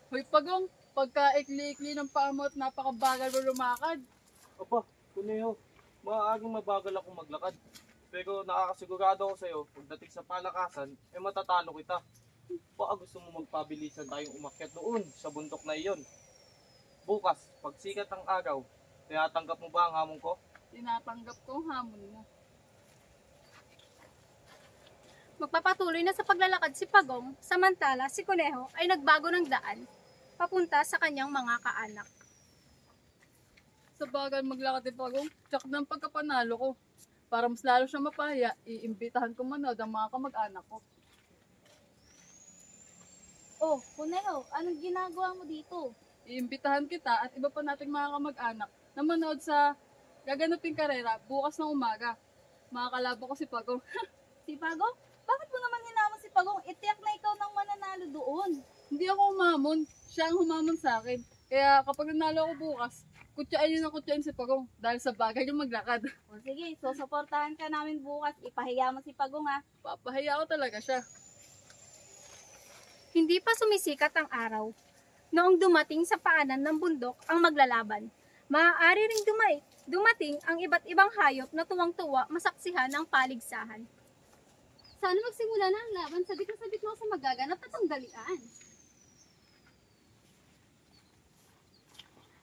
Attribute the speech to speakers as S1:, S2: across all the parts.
S1: Hoy Pagong, pagka-ikli-ikli ng paa mo at napakabagal mo lumakad.
S2: Aba, Kuneho, maaaring mabagal ako maglakad. Pero nakakasigurado ako sa'yo, pagdating sa palakasan, matatalo kita. Baka gusto mo magpabilisan tayong umakyat doon sa bundok na iyon. Bukas, pag sikat ang araw, tinatanggap mo ba ang hamon ko?
S1: Tinatanggap ko ang hamon mo.
S3: Magpapatuloy na sa paglalakad si Pagong, samantala si Kuneho ay nagbago ng daan, papunta sa kanyang mga kaanak.
S1: Sa bagal maglakad ni Pagong, tsak ng pagkapanalo ko. Para mas lalo siya mapaya, iimbitahan ko manood ang mga kamag-anak ko.
S4: Oh, Kuneho, anong ginagawa mo dito?
S1: Iimbitahan kita at iba pa nating mga kamag-anak na manood sa gaganaping karera bukas ng umaga. Makakalabo ko si Pagong.
S4: Si Pagong? Bakit mo naman hinamon si Pagong? Itiyak na ikaw nang mananalo doon.
S1: Hindi ako humamon, siya ang humamon sa akin. Kaya kapag nanalo ako bukas, kutsain yun ang kutsain si Pagong dahil sa bagay yung maglakad.
S4: O sige, susuportahan ka namin bukas. Ipahiya mo si Pagong ha.
S1: Papahiya ko talaga siya.
S3: Hindi pa sumisikat ang araw. Noong dumating sa paanan ng bundok ang maglalaban, maaari ring dumating ang iba't ibang hayop na tuwang-tuwa masaksihan ng paligsahan.
S5: Sana magsimula na ang laban, sabik na sabik mo sa magaganap at ang dalian.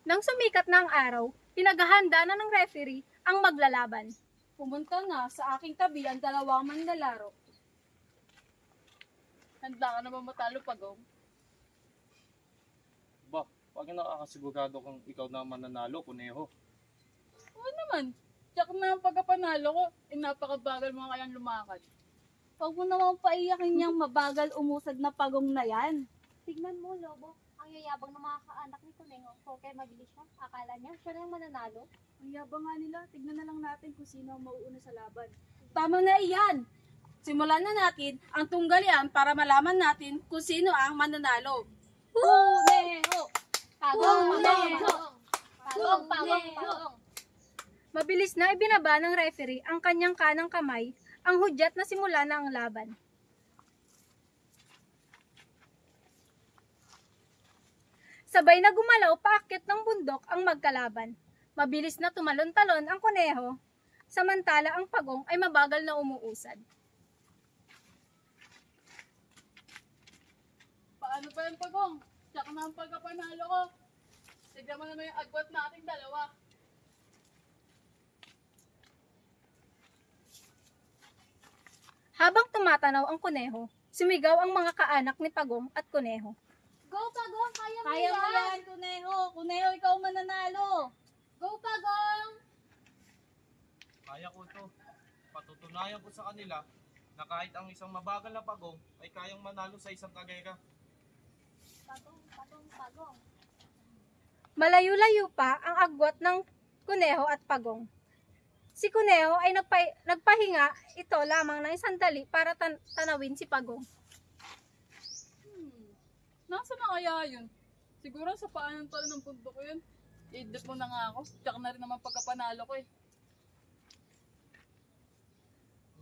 S3: Nang sumikat na ang araw, pinaghahanda na ng referee ang maglalaban.
S4: Pumunta na sa aking tabi ang dalawang manlalaro.
S1: Handa ka na ba matalo, Pagong?
S2: Ba, pag nakakasigurado kang ikaw na mananalo, Kuneho.
S1: Oo naman. Tsak na ang pagkapanalo ko, napakabagal mo kayang lumakad.
S4: Huwag mo naman paiyakin niyang mabagal umusad na Pagong na yan.
S5: Tignan mo, Lobo. Ang yayabang ng mga kaanak ni Kuneho. Kaya mabilis siya. Akala niya, siya na yung mananalo.
S4: Ang yabang nga nila, tignan na lang natin kung sino ang mauuna sa laban. Tama na iyan! Simulan na natin ang tunggalian para malaman natin kung sino ang mananalo. Kuneho!
S5: Pagong!
S4: Kuneho!
S5: Pagong!
S3: Mabilis na ibinaba ng referee ang kanyang kanang kamay, ang hudyat na simula na ang laban. Sabay na gumalaw paakyat ng bundok ang magkalaban. Mabilis na tumalon-talon ang Kuneho, samantala ang Pagong ay mabagal na umuusad.
S1: Paano ba yung Pagong? Tsak na ang pagkapanalo ko. Tignan mo naman yung agwat nating dalawa.
S3: Habang tumatanaw ang Kuneho, sumigaw ang mga kaanak ni Pagong at Kuneho.
S5: Go, Pagong! Kaya mo
S4: Kaya mo
S5: yan!
S4: yan, Kuneho! Kuneho, ikaw mananalo!
S5: Go, Pagong!
S2: Kaya ko ito. Patutunayan ko sa kanila na kahit ang isang mabagal na Pagong ay kayang manalo sa isang kagera.
S5: Pagong!
S3: Malayo-layo pa ang agwat ng Kuneho at Pagong. Si Kuneho ay nagpahinga ito lamang ng sandali para tanawin si Pagong.
S1: Nasa na kaya yun? Siguro sa paanan pala ng punto ko yun. I-dip mo na nga ako. Tsak na rin naman pagkapanalo ko eh.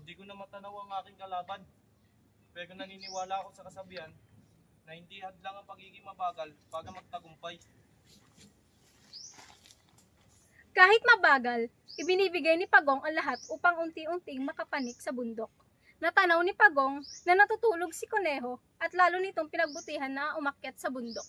S2: Hindi ko na matanaw ang aking kalaban. Pero naniniwala ako sa kasabihan na hindi hadlang ang pagiging mabagal para magtagumpay.
S3: Kahit mabagal, ibinibigay ni Pagong ang lahat upang unti-unting makapanik sa bundok. Natanaw ni Pagong na natutulog si Kuneho at lalo nitong pinagbutihan na umakyat sa bundok.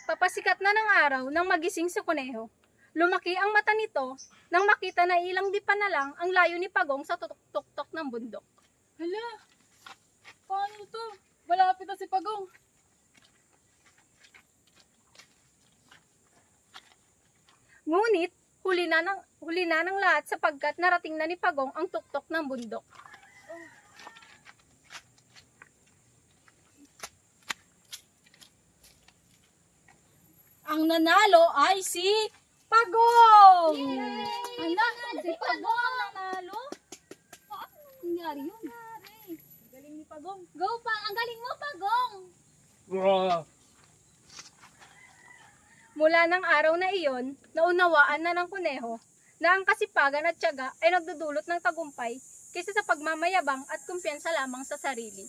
S3: Papasikat na ng araw nang magising si Kuneho. Lumaki ang mata nito nang makita na ilang dipa na lang ang layo ni Pagong sa tuktok ng bundok.
S1: Hala! Paano to? Malapit na si Pagong.
S3: Ngunit, huli na ng lahat sapagkat narating na ni Pagong ang tuktok ng bundok.
S4: Ang nanalo ay si Pagong!
S5: Hala, si Pagong!
S4: Ang nanalo? Paano nangyari yun? Galing ni Pagong.
S5: Go, Ang galing mo, Pagong!
S2: Wow!
S3: Mula ng araw na iyon, naunawaan na ng kuneho na ang kasipagan at tiyaga ay nagdudulot ng tagumpay kaysa sa pagmamayabang at kumpiyansa lamang sa sarili.